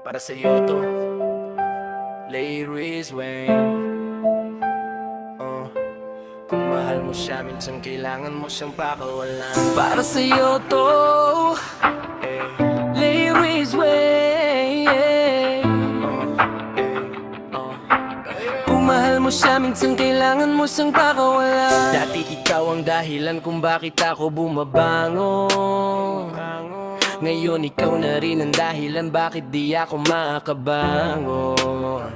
Para sa'yo to, Ladies Wayne. Kung mahal mo siya, minsan kailangan mo siyang pakawalan. Para sa'yo to, Ladies Wayne. Kung mahal mo siya, minsan kailangan mo siyang pakawalan. Dati ikaw ang dahilan kung bakit ako bumabangon. Ngayon ikaw na rin ang dahilan bakit di ako makabangon.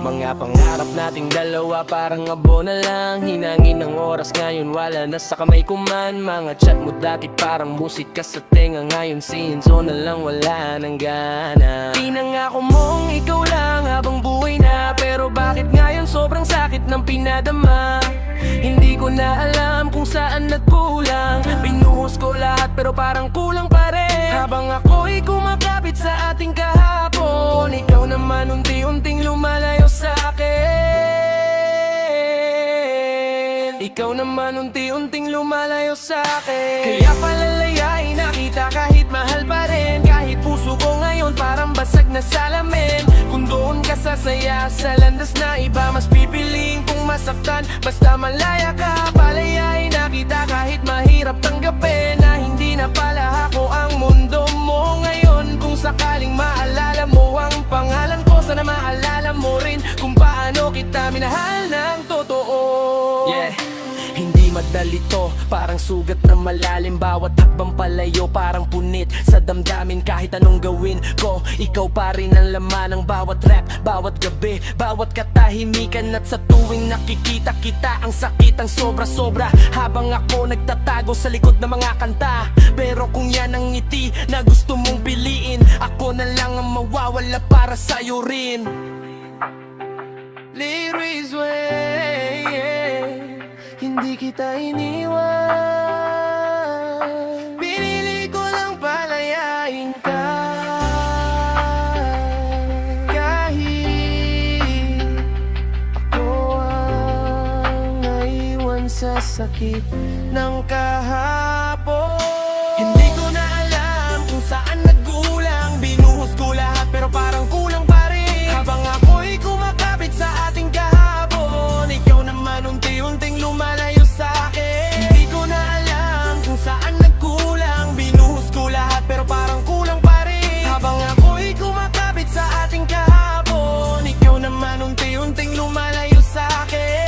Mga pangarap nating dalawa parang abo na lang. Hinangin ng oras ngayon wala na sa kamay ko man. Mga chat mo dati parang musika sa tenga, ngayon sinso na lang wala nang gana. Pinangako mong ikaw lang habang buhay na, pero bakit ngayon sobrang sakit ng pinadama? Hindi ko na alam kung saan nagkulang. Binuhos ko lahat pero parang kulang pa rin. Habang ako'y kumakapit sa ating kahapon, ikaw naman unti-unting lumalayo sa akin. Ikaw naman unti-unting lumalayo sa akin. Kaya palalayain na kita kahit mahal pa rin. Kahit puso ko ngayon parang basag na salamin. Kung doon ka sasaya sa landas na iba, mas pipiliin kong masaktan basta malaya ka. Palayain na kita kahit mahirap tanggapin na hindi na pala ako ang mundo mo ngayon. Kung sakaling maalala mo ang pangalan ko, sana maalala mo rin kung paano kita minahal ng totoo. Yeah. Hindi madali to, parang sugat na malalim. Bawat hakbang palayo parang punit sa damdamin. Kahit anong gawin ko, ikaw pa rin ang laman ng bawat rap, bawat gabi, bawat katahimikan. At sa tuwing nakikita kita, ang sakit ang sobra-sobra. Habang ako nagtatago sa likod ng mga kanta. Pero kung yan ang ngiti na gusto mong piliin, ako na lang ang mawawala para sa'yo rin. Ladies Wayne, hindi kita iniwan. Pinili ko lang palayain ka. Kahit ako ang naiwan sa sakit ng kahapon. Hindi ko na alam kung saan nagkulang. Binuhos ko lahat pero parang kulang pa rin. Habang ako'y kumakapit sa ating kahapon, ikaw naman unti-unting lumalayo sa akin. Hindi ko na alam kung saan nagkulang. Binuhos ko lahat pero parang kulang pa rin. Habang ako'y kumakapit sa ating kahapon, ikaw naman unti-unting lumalayo sa akin.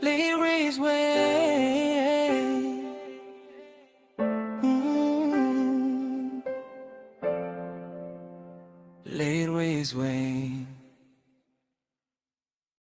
Ladies Wayne. Ladies Wayne.